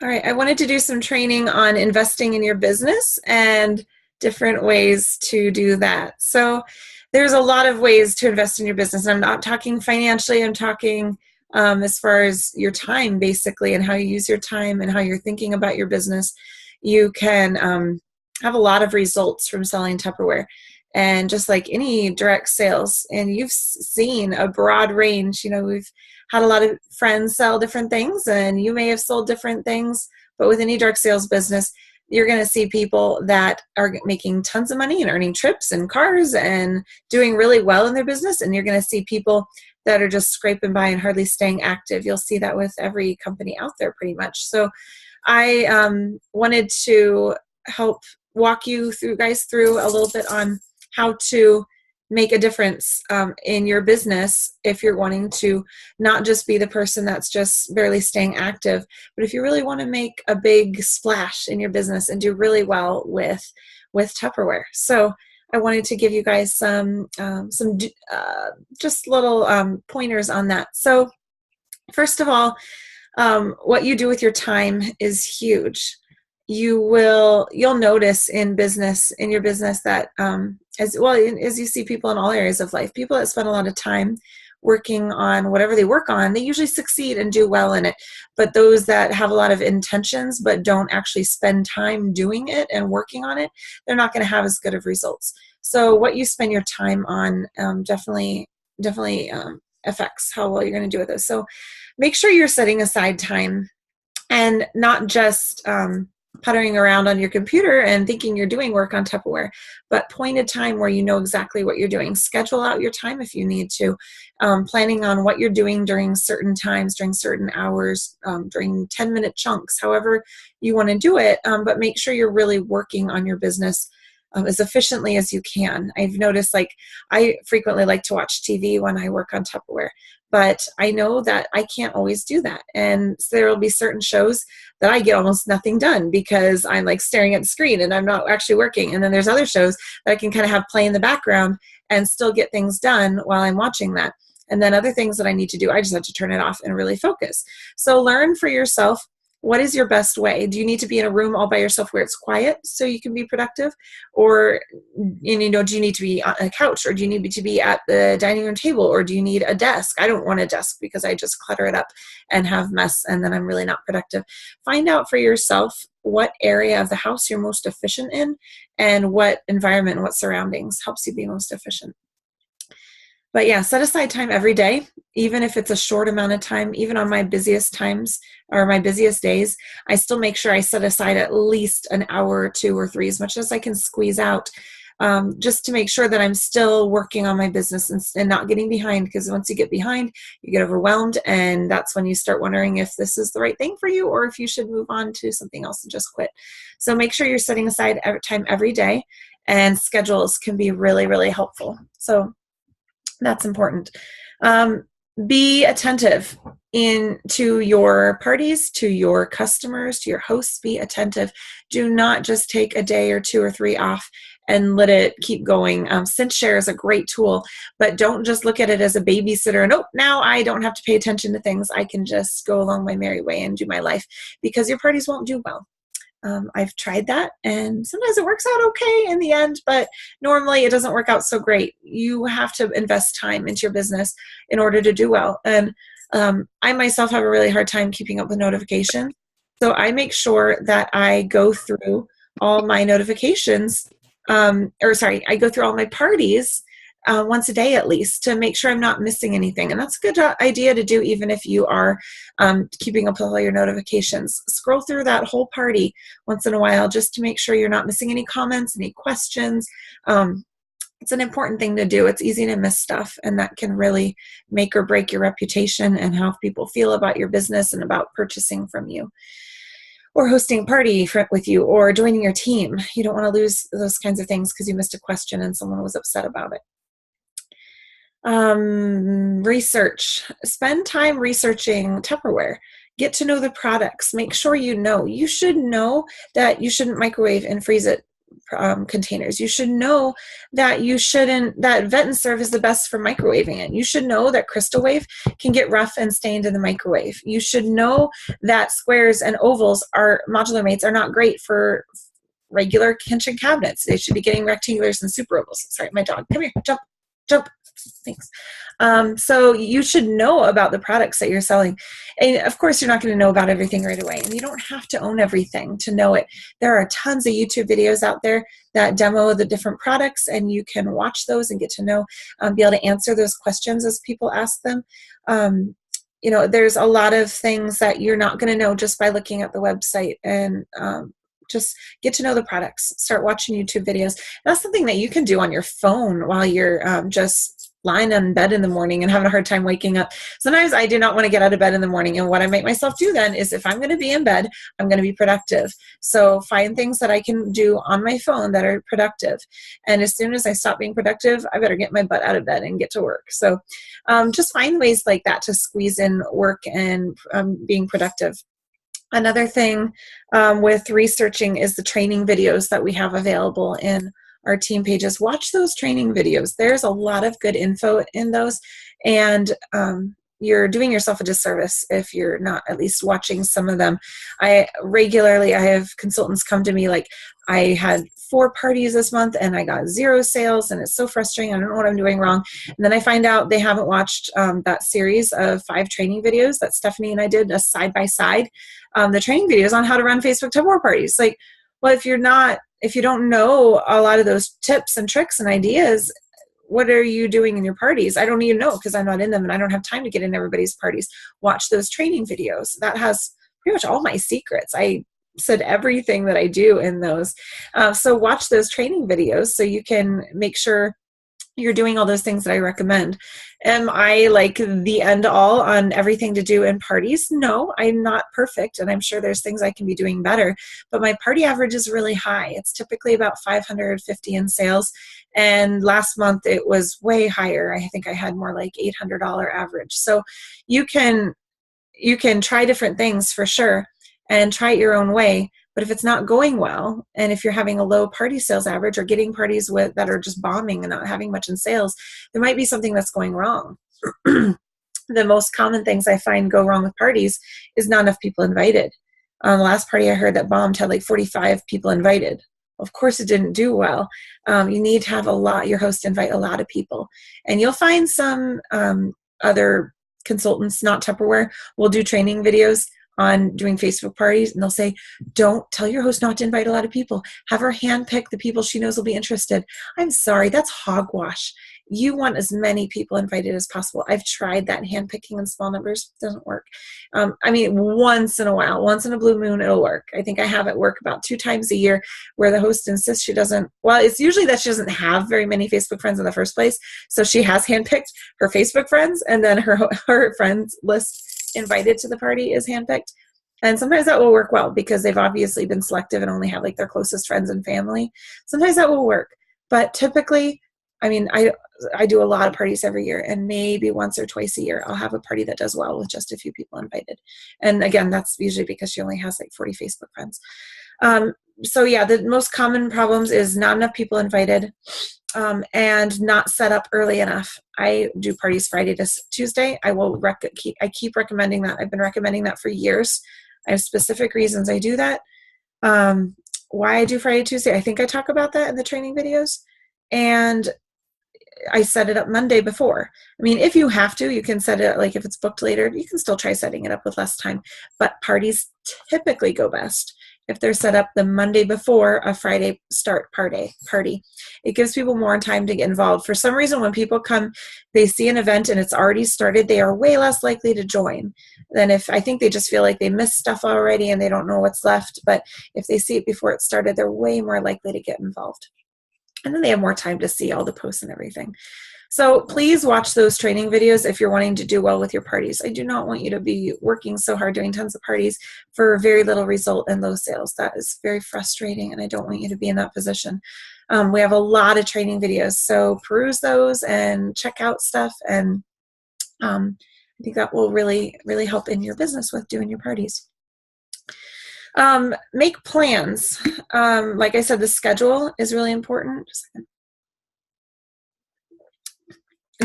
All right, I wanted to do some training on investing in your business and different ways to do that. So, there's a lot of ways to invest in your business. I'm not talking financially, I'm talking as far as your time, basically, and how you use your time and how you're thinking about your business. You can have a lot of results from selling Tupperware. And just like any direct sales, and you've seen a broad range, we've had a lot of friends sell different things, and you may have sold different things, but with any direct sales business, you're going to see people that are making tons of money and earning trips and cars and doing really well in their business, and you're going to see people that are just scraping by and hardly staying active. You'll see that with every company out there pretty much. So I wanted to help walk you through guys through a little bit on how to make a difference in your business if you're wanting to not just be the person that's just barely staying active, but if you really want to make a big splash in your business and do really well with Tupperware. So I wanted to give you guys some just little pointers on that. So first of all, what you do with your time is huge. You'll notice in your business that as well as you see people in all areas of life, people that spend a lot of time working on whatever they work on, they usually succeed and do well in it. But those that have a lot of intentions but don't actually spend time doing it and working on it, they're not going to have as good of results. So what you spend your time on definitely affects how well you're going to do with this. So make sure you're setting aside time and not just puttering around on your computer and thinking you're doing work on Tupperware, but pointed time where you know exactly what you're doing. Schedule out your time if you need to, planning on what you're doing during certain times, during certain hours, during 10-minute chunks, however you want to do it, but make sure you're really working on your business as efficiently as you can. I've noticed, like, I frequently like to watch TV when I work on Tupperware, but I know that I can't always do that. And so there will be certain shows that I get almost nothing done because I'm like staring at the screen and I'm not actually working. And then there's other shows that I can kind of have play in the background and still get things done while I'm watching that. And then other things that I need to do, I just have to turn it off and really focus. So learn for yourself, what is your best way? Do you need to be in a room all by yourself where it's quiet so you can be productive? Or, do you need to be on a couch? Or do you need to be at the dining room table? Or do you need a desk? I don't want a desk because I just clutter it up and have mess, and then I'm really not productive. Find out for yourself what area of the house you're most efficient in and what environment and what surroundings helps you be most efficient. But yeah, set aside time every day, even if it's a short amount of time. Even on my busiest times or my busiest days, I still make sure I set aside at least an hour or two or three, as much as I can squeeze out, just to make sure that I'm still working on my business and not getting behind. Because once you get behind, you get overwhelmed, and that's when you start wondering if this is the right thing for you or if you should move on to something else and just quit. So make sure you're setting aside time every day, and schedules can be really, really helpful. So that's important. Be attentive to your parties, to your customers, to your hosts. Be attentive. Do not just take a day or two or three off and let it keep going. ScentShare is a great tool, but don't just look at it as a babysitter and, oh, now I don't have to pay attention to things. I can just go along my merry way and do my life, because your parties won't do well. I've tried that, and sometimes it works out okay in the end, but normally it doesn't work out so great. You have to invest time into your business in order to do well. And I myself have a really hard time keeping up with notifications. So I make sure that I go through all my notifications, I go through all my parties once a day at least, to make sure I'm not missing anything. And that's a good idea to do even if you are keeping up with all your notifications. Scroll through that whole party once in a while just to make sure you're not missing any comments, any questions. It's an important thing to do. It's easy to miss stuff, and that can really make or break your reputation and how people feel about your business and about purchasing from you, or hosting a party with you, or joining your team. You don't want to lose those kinds of things because you missed a question and someone was upset about it. Research. Spend time researching Tupperware. Get to know the products. Make sure you know. You should know that you shouldn't microwave and freeze it containers. You should know that that Vet and Serve is the best for microwaving it. You should know that Crystal Wave can get rough and stained in the microwave. You should know that squares and ovals modular mates are not great for regular kitchen cabinets. They should be getting rectangulars and super ovals. Sorry, my dog. Come here. Jump. Jump. Thanks. So you should know about the products that you're selling. And of course, you're not going to know about everything right away. And you don't have to own everything to know it. There are tons of YouTube videos out there that demo the different products, and you can watch those and get to know, be able to answer those questions as people ask them. There's a lot of things that you're not going to know just by looking at the website, and just get to know the products. Start watching YouTube videos. That's something that you can do on your phone while you're just lying in bed in the morning and having a hard time waking up. Sometimes I do not want to get out of bed in the morning, and what I make myself do then is, if I'm going to be in bed, I'm going to be productive. So find things that I can do on my phone that are productive. And as soon as I stop being productive, I better get my butt out of bed and get to work. So just find ways like that to squeeze in work and being productive. Another thing with researching is the training videos that we have available in our team pages. Watch those training videos. There's a lot of good info in those, and you're doing yourself a disservice if you're not at least watching some of them. I have consultants come to me like, I had 4 parties this month and I got 0 sales, and it's so frustrating. I don't know what I'm doing wrong. And then I find out they haven't watched that series of 5 training videos that Stephanie and I did, a side by side, the training videos on how to run Facebook Tug of War parties. Like, well, if you don't know a lot of those tips and tricks and ideas, what are you doing in your parties? I don't even know, because I'm not in them and I don't have time to get in everybody's parties. Watch those training videos. That has pretty much all my secrets. I said everything that I do in those. So watch those training videos so you can make sure you're doing all those things that I recommend. Am I like the end all on everything to do in parties? No, I'm not perfect, and I'm sure there's things I can be doing better, but my party average is really high. It's typically about 550 in sales, and last month it was way higher. I think I had more like $800 average. So you can try different things for sure and try it your own way. But if it's not going well, and if you're having a low party sales average or getting parties that are just bombing and not having much in sales, there might be something that's going wrong. The most common things I find go wrong with parties is not enough people invited. The last party I heard that bombed had like 45 people invited. Of course, it didn't do well. You need to have your host invite a lot of people. And you'll find some other consultants, not Tupperware, will do training videos on doing Facebook parties, and they'll say, don't tell your host not to invite a lot of people. Have her handpick the people she knows will be interested. I'm sorry, that's hogwash. You want as many people invited as possible. I've tried that handpicking in small numbers. It doesn't work. Once in a while, once in a blue moon, it'll work. I think I have it work about 2 times a year where the host insists she doesn't, well, it's usually that she doesn't have very many Facebook friends in the first place. So she has handpicked her Facebook friends, and then her friends list invited to the party is handpicked. And sometimes that will work well because they've obviously been selective and only have like their closest friends and family. Sometimes that will work. But typically, I do a lot of parties every year, and maybe once or twice a year I'll have a party that does well with just a few people invited. And again, that's usually because she only has like 40 Facebook friends. So yeah, the most common problems is not enough people invited, and not set up early enough. I do parties Friday to Tuesday. I keep recommending that. I've been recommending that for years. I have specific reasons I do that. Why I do Friday, Tuesday, I think I talk about that in the training videos. And I set it up Monday before. If you have to, you can set it, like if it's booked later, you can still try setting it up with less time. But parties typically go best if they're set up the Monday before a Friday start party. It gives people more time to get involved. For some reason, when people come, they see an event and it's already started, they are way less likely to join than if, I think they just feel like they missed stuff already and they don't know what's left. But if they see it before it started, they're way more likely to get involved. And then they have more time to see all the posts and everything. So please watch those training videos if you're wanting to do well with your parties. I do not want you to be working so hard doing tons of parties for very little result and low sales. That is very frustrating, and I don't want you to be in that position. We have a lot of training videos, so peruse those and check out stuff, and I think that will really, really help in your business with doing your parties. Make plans. Like I said, the schedule is really important.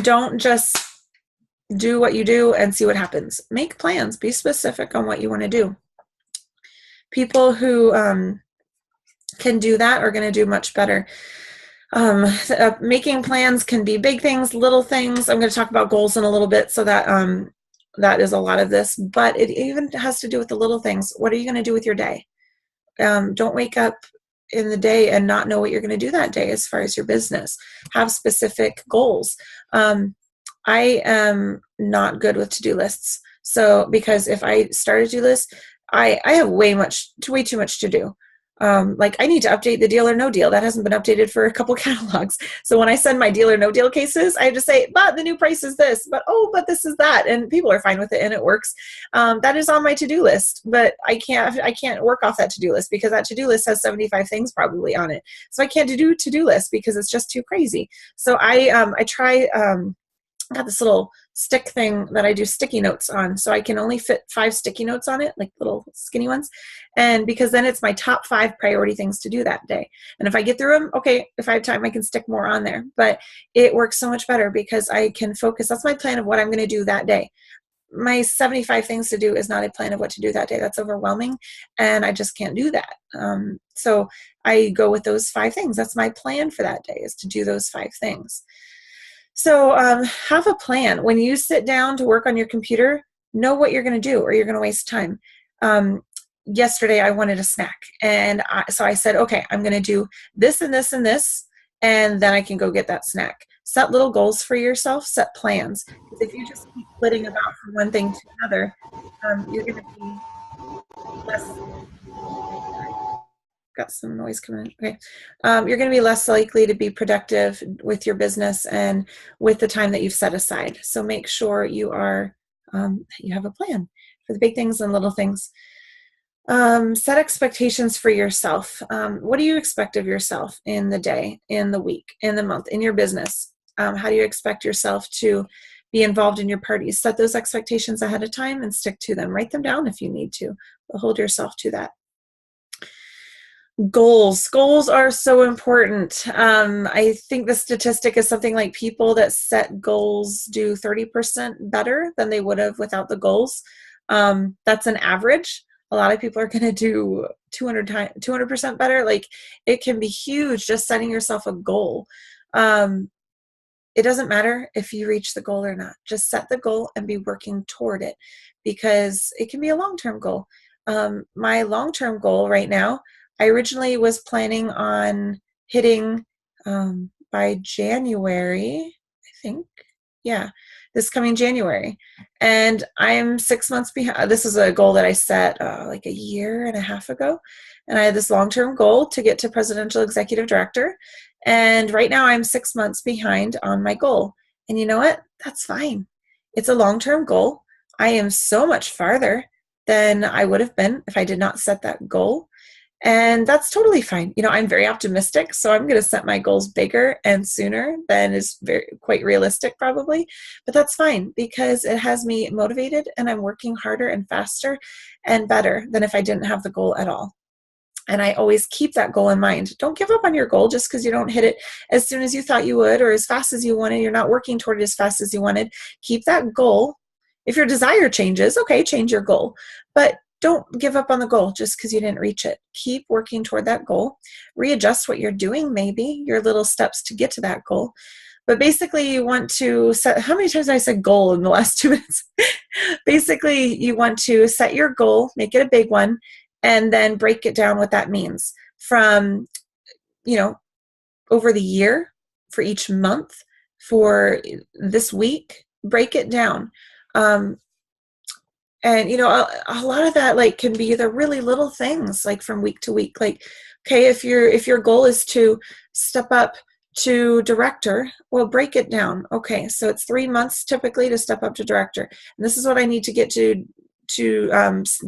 Don't just do what you do and see what happens. Make plans. Be specific on what you want to do. People who can do that are going to do much better. Making plans can be big things, little things. I'm going to talk about goals in a little bit, so that that is a lot of this, but it even has to do with the little things. What are you going to do with your day? Don't wake up in the day and not know what you're going to do that day as far as your business. Have specific goals. I am not good with to-do lists. So because if I start a to-do list, I have way too much to do. Like I need to update the Deal or No Deal. That hasn't been updated for a couple catalogs. So when I send my Deal or No Deal cases, I just say, but the new price is this, but this is that. And people are fine with it and it works. That is on my to-do list, but I can't work off that to-do list because that to-do list has 75 things probably on it. So I can't do to-do list because it's just too crazy. So I try, I got this little stick thing that I do sticky notes on. So I can only fit 5 sticky notes on it, like little skinny ones. And because then it's my top 5 priority things to do that day. And if I get through them, okay, if I have time, I can stick more on there. But it works so much better because I can focus. That's my plan of what I'm going to do that day. My 75 things to do is not a plan of what to do that day. That's overwhelming. And I just can't do that. So I go with those 5 things. That's my plan for that day, is to do those 5 things. So have a plan. When you sit down to work on your computer, know what you're going to do or you're going to waste time. Yesterday, I wanted a snack. And so I said, okay, I'm going to do this and this and this, and then I can go get that snack. Set little goals for yourself. Set plans. Because if you just keep flitting about from one thing to another, you're going to be less... Got some noise coming in. Okay. You're going to be less likely to be productive with your business and with the time that you've set aside. So make sure you have a plan for the big things and little things. Set expectations for yourself. What do you expect of yourself in the day, in the week, in the month, in your business? How do you expect yourself to be involved in your parties? Set those expectations ahead of time and stick to them. Write them down if you need to, but hold yourself to that. Goals are so important. I think the statistic is something like people that set goals do 30% better than they would have without the goals. That's an average. A lot of people are going to do 200% better. Like, it can be huge just setting yourself a goal. It doesn't matter if you reach the goal or not. Just set the goal and be working toward it, because it can be a long-term goal. My long-term goal right now, I originally was planning on hitting by January, I think. Yeah, this coming January. And I'm 6 months behind. This is a goal that I set like a year and a half ago. And I had this long-term goal to get to presidential executive director. And right now I'm 6 months behind on my goal. And you know what? That's fine. It's a long-term goal. I am so much farther than I would have been if I did not set that goal. And that's totally fine. You know, I'm very optimistic, so I'm going to set my goals bigger and sooner than is quite realistic probably. But that's fine, because it has me motivated and I'm working harder and faster and better than if I didn't have the goal at all. And I always keep that goal in mind. Don't give up on your goal just because you don't hit it as soon as you thought you would or as fast as you wanted. You're not working toward it as fast as you wanted. Keep that goal. If your desire changes, okay, change your goal. But don't give up on the goal just because you didn't reach it. Keep working toward that goal. Readjust what you're doing, maybe, your little steps to get to that goal. But basically, you want to set, how many times did I say goal in the last 2 minutes? Basically, you want to set your goal, make it a big one, and then break it down what that means from, over the year, for each month, for this week, break it down. And, a lot of that, can be the really little things, from week to week. Okay, if your goal is to step up to director, well, break it down. Okay, so it's 3 months typically to step up to director. And this is what I need to get to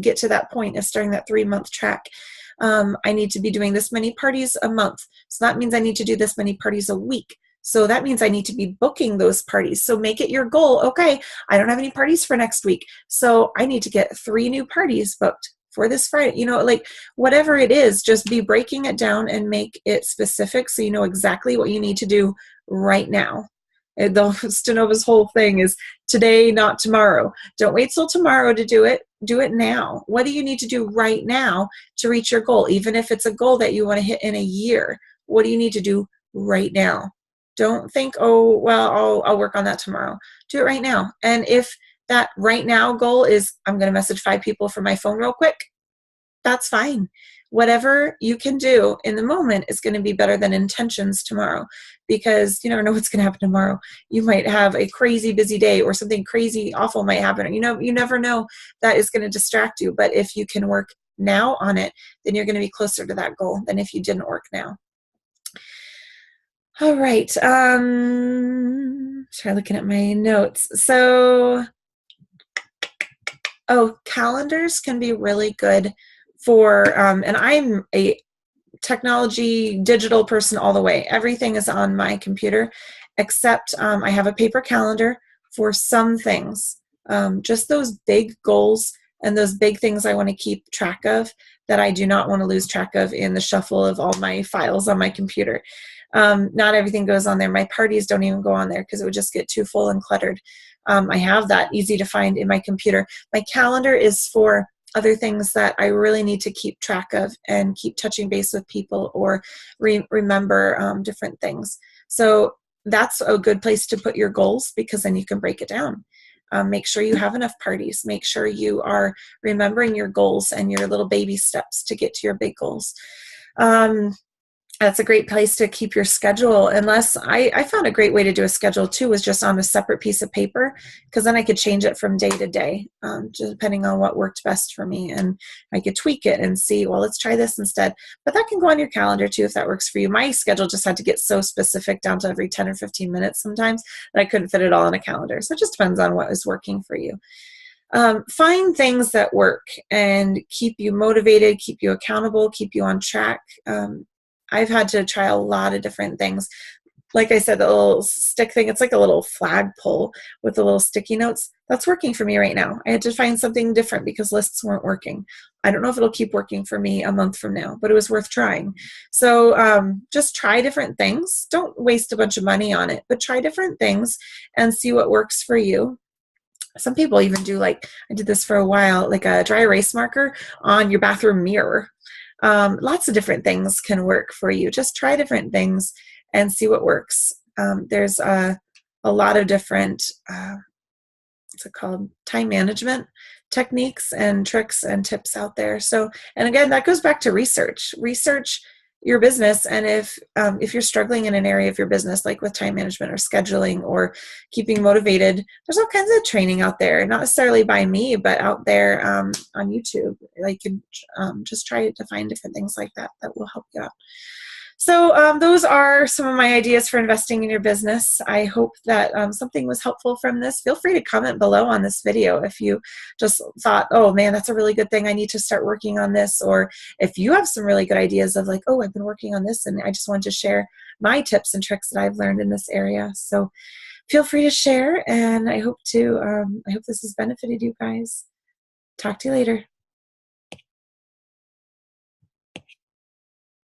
get to that point of starting that 3-month track. I need to be doing this many parties a month. So that means I need to do this many parties a week. So that means I need to be booking those parties. So make it your goal. Okay, I don't have any parties for next week, so I need to get 3 new parties booked for this Friday, you know, like whatever it is, just be breaking it down and make it specific so you know exactly what you need to do right now. And the Stenova's whole thing is today, not tomorrow. Don't wait till tomorrow to do it. Do it now. What do you need to do right now to reach your goal? Even if it's a goal that you want to hit in a year, what do you need to do right now? Don't think, oh, well, I'll work on that tomorrow. Do it right now. And if that right now goal is, I'm going to message 5 people from my phone real quick, that's fine. Whatever you can do in the moment is going to be better than intentions tomorrow, because you never know what's going to happen tomorrow. You might have a crazy busy day, or something crazy awful might happen. You know, you never know. That is going to distract you. But if you can work now on it, then you're going to be closer to that goal than if you didn't work now. All right. Try looking at my notes. So, calendars can be really good for, and I'm a technology digital person all the way. Everything is on my computer, except I have a paper calendar for some things, just those big goals and those big things I want to keep track of that I do not want to lose track of in the shuffle of all my files on my computer. Not everything goes on there. My parties don't even go on there because it would just get too full and cluttered. I have that easy to find in my computer. My calendar is for other things that I really need to keep track of and keep touching base with people, or remember different things. So that's a good place to put your goals, because then you can break it down. Make sure you have enough parties. Make sure you are remembering your goals and your little baby steps to get to your big goals. That's a great place to keep your schedule. Unless I found a great way to do a schedule too was just on a separate piece of paper, because then I could change it from day to day, just depending on what worked best for me. And I could tweak it and see, well, let's try this instead. But that can go on your calendar too if that works for you. My schedule just had to get so specific down to every 10 or 15 minutes sometimes that I couldn't fit it all in a calendar. So it just depends on what is working for you. Find things that work and keep you motivated, keep you accountable, keep you on track. I've had to try a lot of different things. Like I said, the little stick thing, it's like a little flagpole with the little sticky notes. That's working for me right now. I had to find something different because lists weren't working. I don't know if it'll keep working for me a month from now, but it was worth trying. So just try different things. Don't waste a bunch of money on it, but try different things and see what works for you. Some people even do, like, I did this for a while, like a dry erase marker on your bathroom mirror. Lots of different things can work for you. Just try different things and see what works. There's a lot of different, what's it called, time management techniques and tricks and tips out there. So, and again, that goes back to research. Research your business, and if you're struggling in an area of your business, like with time management or scheduling or keeping motivated, there's all kinds of training out there, not necessarily by me, but out there on YouTube. You can just try to find different things like that that will help you out. So those are some of my ideas for investing in your business. I hope that something was helpful from this. Feel free to comment below on this video if you just thought, oh man, that's a really good thing, I need to start working on this. Or if you have some really good ideas of like, oh, I've been working on this and I just wanted to share my tips and tricks that I've learned in this area. So feel free to share, and I hope this has benefited you guys. Talk to you later.